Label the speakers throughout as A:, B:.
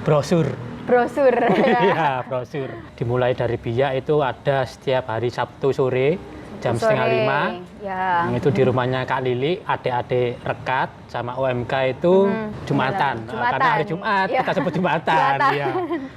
A: brosur.
B: Brosur.
A: Iya, brosur. Dimulai dari biak itu ada setiap hari Sabtu sore jam setengah 5.
B: Ya.
A: Yang itu di rumahnya Kak Lili, adik-adik rekat sama OMK itu Jumatan.
B: Jumatan.
A: Karena hari Jumat
B: Ya.
A: kita sebut Jumatan. Ya.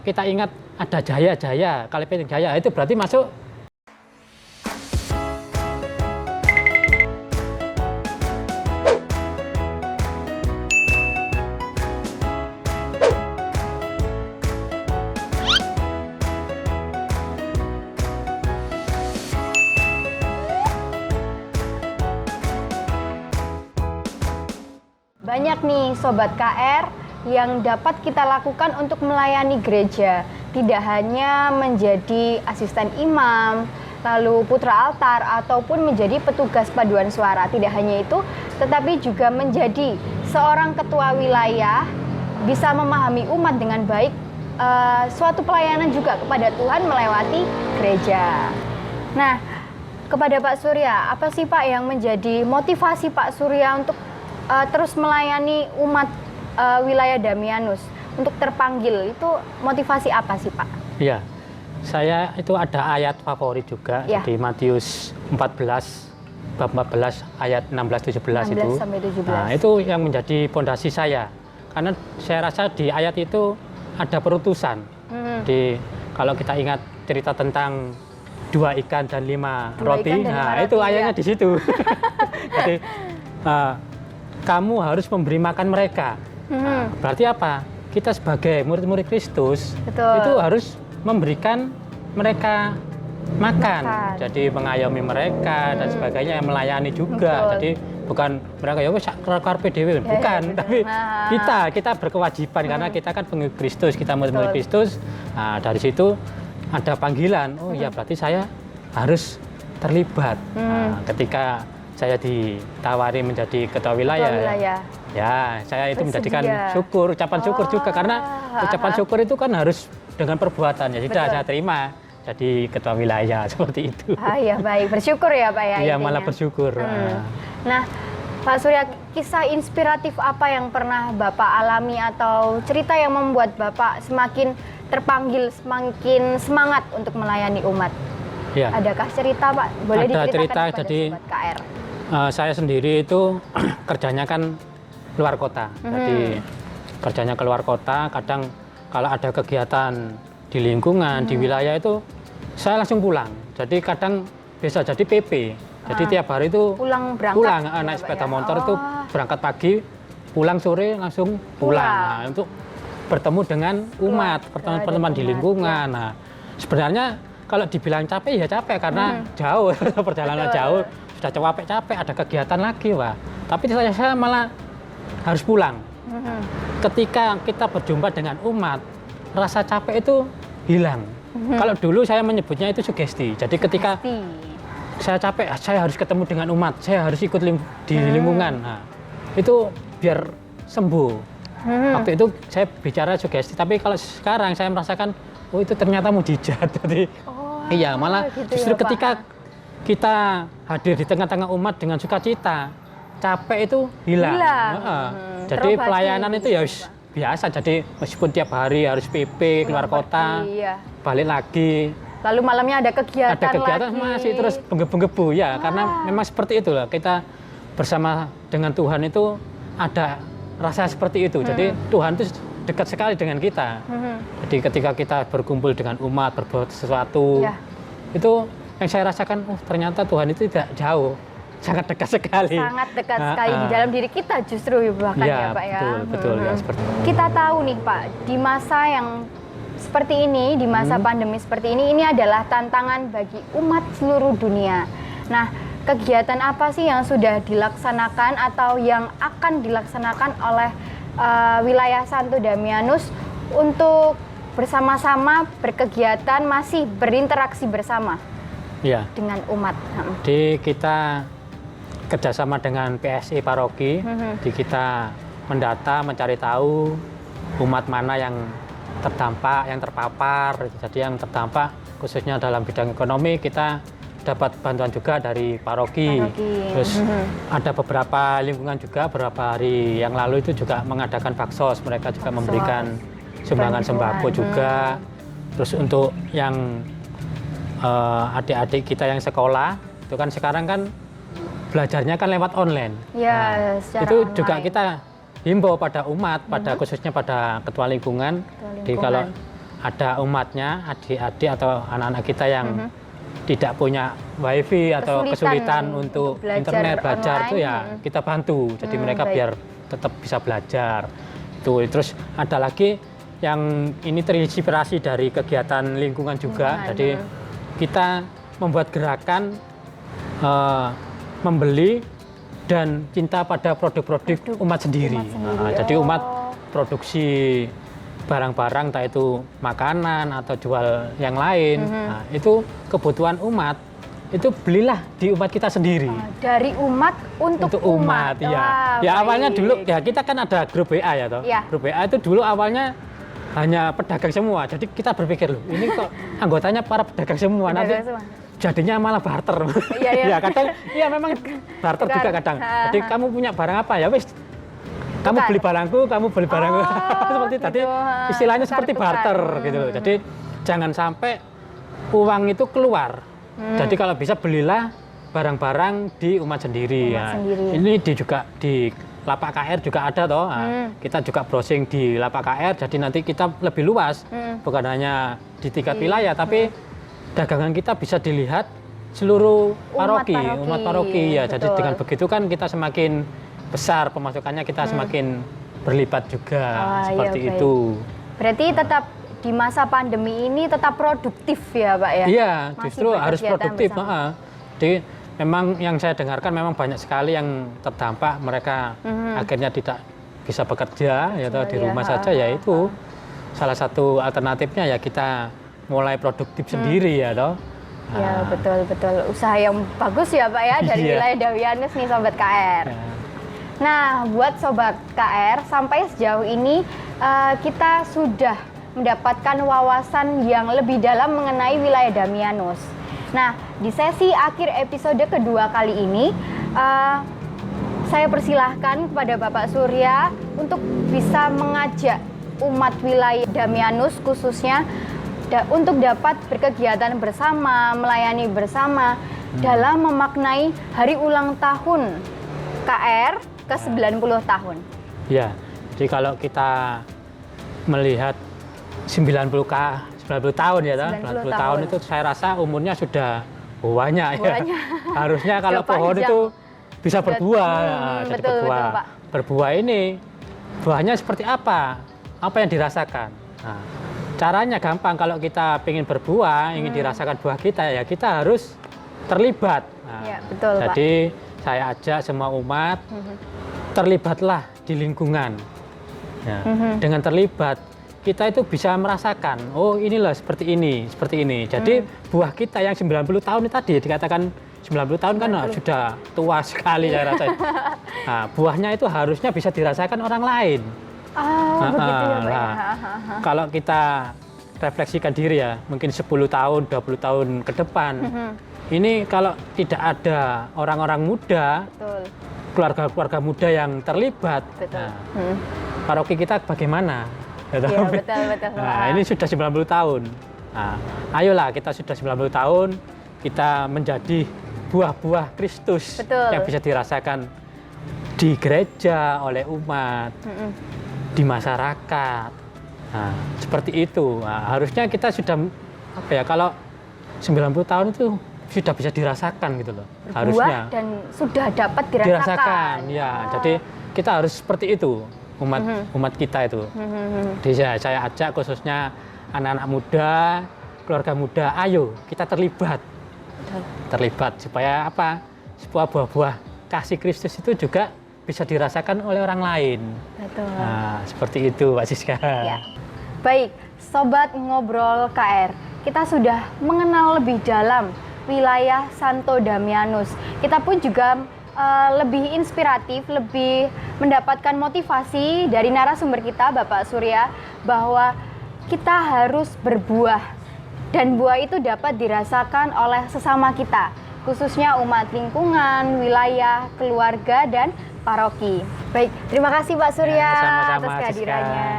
A: Kita ingat ada Jaya, kali penting Jaya itu berarti masuk.
B: Banyak nih Sobat KR yang dapat kita lakukan untuk melayani gereja. Tidak hanya menjadi asisten imam, lalu putra altar, ataupun menjadi petugas paduan suara. Tidak hanya itu, tetapi juga menjadi seorang ketua wilayah, bisa memahami umat dengan baik, suatu pelayanan juga kepada Tuhan melewati gereja. Nah, kepada Pak Surya, apa sih Pak yang menjadi motivasi Pak Surya untuk terus melayani umat wilayah Damianus untuk terpanggil? Itu motivasi apa sih Pak?
A: Iya, saya itu ada ayat favorit juga
B: Ya.
A: di Matius 14 bab 14 ayat 16-17 itu.
B: 16-17.
A: Nah, itu yang menjadi fondasi saya. Karena saya rasa di ayat itu ada perutusan. Kalau kita ingat cerita tentang 2 ikan dan 5 roti,
B: ikan dan 5
A: nah
B: roti,
A: itu ayatnya
B: ya.
A: di situ. Jadi kamu harus memberi makan mereka. Nah, berarti apa? Kita sebagai murid-murid Kristus
B: Betul.
A: itu harus memberikan mereka makan.
B: Makan.
A: Jadi mengayomi mereka dan sebagainya, melayani juga.
B: Betul.
A: Jadi bukan mereka ya wis karpe dhewe, bukan,
B: betul.
A: tapi
B: Nah.
A: kita berkewajiban karena kita kan pengikut Kristus, kita murid-murid
B: Betul.
A: Kristus. Nah, dari situ ada panggilan. Oh ya, berarti saya harus terlibat. Nah, ketika saya ditawari menjadi ketua wilayah, ya saya itu menjadikan
B: Bersedia.
A: syukur, ucapan syukur juga, karena ucapan syukur itu kan harus dengan perbuatan. Ya sudah,
B: Betul.
A: saya terima jadi ketua wilayah seperti itu.
B: Ya baik, bersyukur ya Pak ya.
A: Iya,
B: intinya.
A: malah bersyukur.
B: Nah, Pak Surya, kisah inspiratif apa yang pernah Bapak alami atau cerita yang membuat Bapak semakin terpanggil, semakin semangat untuk melayani umat?
A: Ya.
B: Adakah cerita Pak? Boleh
A: Ada
B: diceritakan
A: cerita,
B: kepada
A: jadi
B: Sobat KR?
A: Saya sendiri itu kerjanya kan luar kota. Jadi kerjanya keluar kota, kadang kalau ada kegiatan di lingkungan, di wilayah itu saya langsung pulang. Jadi kadang bisa jadi PP. Jadi tiap hari itu
B: Berangkat
A: naik
B: ya,
A: sepeda
B: Pak, ya?
A: motor itu berangkat pagi, pulang sore langsung pulang. Nah, untuk bertemu dengan umat, berteman di lingkungan. Nah, sebenarnya kalau dibilang capek ya capek karena jauh, perjalanan jauh, sudah capek, ada kegiatan lagi, Pak. Tapi saya malah harus pulang. Ketika kita berjumpa dengan umat, rasa capek itu hilang. Kalau dulu saya menyebutnya itu sugesti. Jadi ketika saya capek, saya harus ketemu dengan umat, saya harus ikut di lingkungan. Nah, itu biar sembuh. Waktu itu saya bicara sugesti, tapi kalau sekarang saya merasakan, oh itu ternyata mujizat. Jadi, iya, malah
B: gitu
A: justru
B: ya, Pak.
A: ketika kita hadir di tengah-tengah umat dengan sukacita, capek itu hilang. Jadi
B: Terobati.
A: pelayanan itu ya biasa. Jadi meskipun tiap hari harus PP keluar kota, balik lagi.
B: Lalu malamnya ada kegiatan lagi.
A: Masih terus menggebu-gebu ya, karena memang seperti itulah kita bersama dengan Tuhan itu ada rasa seperti itu. Jadi Tuhan itu dekat sekali dengan kita. Jadi ketika kita berkumpul dengan umat, berbuat sesuatu, itu yang saya rasakan, ternyata Tuhan itu tidak jauh, sangat dekat sekali.
B: Sangat dekat sekali di dalam diri kita justru bahkan ya Pak ya.
A: Betul ya, seperti itu.
B: Kita tahu nih Pak, di masa yang seperti ini, di masa pandemi seperti ini adalah tantangan bagi umat seluruh dunia. Nah, kegiatan apa sih yang sudah dilaksanakan atau yang akan dilaksanakan oleh wilayah Santo Damianus untuk bersama-sama berkegiatan, masih berinteraksi bersama dengan umat?
A: Di kita kerjasama dengan PSI Paroki, di kita mendata, mencari tahu umat mana yang terdampak, yang terpapar. Jadi yang terdampak khususnya dalam bidang ekonomi, kita dapat bantuan juga dari paroki. Terus ada beberapa lingkungan juga, beberapa hari yang lalu itu juga mengadakan baksos. Mereka juga memberikan sumbangan sembako juga. Terus untuk yang adik-adik kita yang sekolah, itu kan sekarang kan belajarnya kan lewat online.
B: Ya, secara
A: itu
B: online.
A: juga kita himbau pada umat, pada khususnya pada ketua lingkungan. Jadi kalau ada umatnya, adik-adik atau anak-anak kita yang tidak punya wifi atau kesulitan untuk internet belajar itu ya kita bantu. Jadi mereka biar tetap bisa belajar. Itu terus ada lagi yang ini terinspirasi dari kegiatan lingkungan juga. Jadi kita membuat gerakan membeli dan cinta pada produk-produk umat sendiri. Jadi umat produksi barang-barang, entah itu makanan atau jual yang lain, nah, itu kebutuhan umat, itu belilah di umat kita sendiri.
B: Dari umat untuk umat.
A: Ya.
B: Wah,
A: Ya
B: baik.
A: awalnya dulu ya kita kan ada grup WA ya toh.
B: Ya.
A: Grup WA itu dulu awalnya hanya pedagang semua. Jadi kita berpikir loh, ini kok anggotanya para pedagang semua, nanti jadinya malah barter.
B: Iya.
A: Ya kadang iya memang barter juga kadang. Jadi kamu punya barang apa ya wis, kamu beli barangku, kamu beli barangku. Seperti
B: gitu.
A: tadi istilahnya seperti barter gitu. Jadi jangan sampai uang itu keluar. Jadi kalau bisa belilah barang-barang di umat sendiri. Ini juga di Lapak KR juga ada toh. Nah, kita juga browsing di Lapak KR, jadi nanti kita lebih luas. Bukan hanya di tingkat wilayah, tapi dagangan kita bisa dilihat seluruh paroki, umat paroki ya. Jadi dengan begitu kan kita semakin besar pemasukannya, kita semakin berlipat juga seperti itu.
B: Berarti tetap di masa pandemi ini tetap produktif ya Pak ya?
A: Iya, justru harus produktif. Jadi memang yang saya dengarkan memang banyak sekali yang terdampak, mereka akhirnya tidak bisa bekerja ya toh, di rumah saja, ya itu salah satu alternatifnya ya kita mulai produktif sendiri ya toh.
B: Ya betul. Usaha yang bagus ya Pak ya dari wilayah Dawianus nih Sobat KR. Nah, buat Sobat KR, sampai sejauh ini kita sudah mendapatkan wawasan yang lebih dalam mengenai wilayah Damianus. Nah, di sesi akhir episode kedua kali ini, saya persilahkan kepada Bapak Surya untuk bisa mengajak umat wilayah Damianus khususnya untuk dapat berkegiatan bersama, melayani bersama dalam memaknai hari ulang tahun KR ke 90 tahun.
A: Ya, jadi kalau kita melihat 90 tahun ya, 90 tahun itu saya rasa umurnya sudah banyak ya. Harusnya kalau pohon itu bisa berbuah, jadi berbuah. Berbuah ini buahnya seperti apa? Apa yang dirasakan? Nah, caranya gampang, kalau kita ingin berbuah, ingin dirasakan buah kita, ya kita harus terlibat. Nah,
B: ya, betul,
A: jadi saya ajak semua umat terlibatlah di lingkungan. Ya, dengan terlibat kita itu bisa merasakan, oh inilah seperti ini. Jadi buah kita yang 90 tahun tadi dikatakan 90 tahun kan sudah tua sekali saya rasa. Nah, buahnya itu harusnya bisa dirasakan orang lain.
B: Begitu ya Pak ya.
A: Kalau kita refleksikan diri ya, mungkin 10 tahun, 20 tahun ke depan, ini kalau tidak ada orang-orang muda, keluarga-keluarga muda yang terlibat, paroki kita bagaimana?
B: Ya, betul.
A: Nah, ini sudah 90 tahun. Nah, ayolah kita sudah 90 tahun, kita menjadi buah-buah Kristus yang bisa dirasakan di gereja oleh umat, di masyarakat. Nah, seperti itu. Nah, harusnya kita sudah kalau 90 tahun itu sudah bisa dirasakan gitu loh. Harusnya
B: dan sudah dapat dirasakan.
A: Ya, jadi kita harus seperti itu. Umat kita itu. Jadi saya ajak khususnya anak-anak muda, keluarga muda, ayo kita terlibat. Terlibat supaya apa? Sebuah buah-buah kasih Kristus itu juga bisa dirasakan oleh orang lain.
B: Betul.
A: Nah, seperti itu Pak Siska.
B: Ya. Baik, Sobat Ngobrol KR, kita sudah mengenal lebih dalam wilayah Santo Damianus. Kita pun juga lebih inspiratif, lebih mendapatkan motivasi dari narasumber kita, Bapak Surya, bahwa kita harus berbuah. Dan buah itu dapat dirasakan oleh sesama kita, khususnya umat lingkungan, wilayah, keluarga, dan paroki. Baik, terima kasih Pak Surya
A: sama-sama,
B: atas kehadirannya.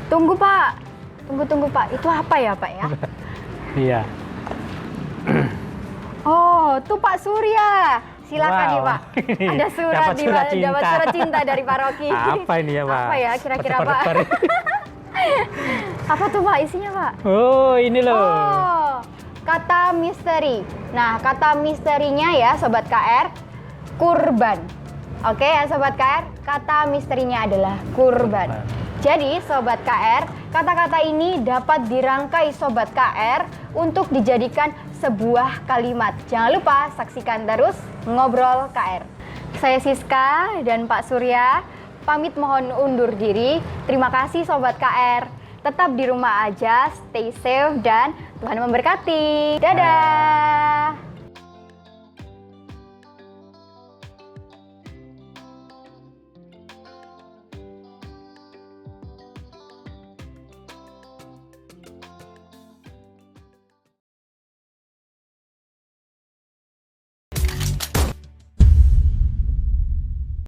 B: Tunggu Pak. Tunggu Pak. Itu apa ya Pak ya?
A: Iya.
B: Oh, tuh Pak Surya. Silakan nih
A: Wow.
B: Pak. Ada surat
A: Dapat surat cinta.
B: dapat surat cinta dari Pak Rocky.
A: Apa ini ya Pak?
B: Apa ya kira-kira Pak?
A: Berdebar-debar.
B: Apa tuh Pak isinya Pak?
A: Oh, ini loh.
B: Oh, kata misteri. Nah, kata misterinya ya Sobat KR, kurban. Oke ya Sobat KR, kata misterinya adalah kurban. Jadi Sobat KR, kata-kata ini dapat dirangkai Sobat KR untuk dijadikan sebuah kalimat. Jangan lupa saksikan terus Ngobrol KR. Saya Siska dan Pak Surya pamit mohon undur diri. Terima kasih Sobat KR. Tetap di rumah aja, stay safe dan Tuhan memberkati. Dadah.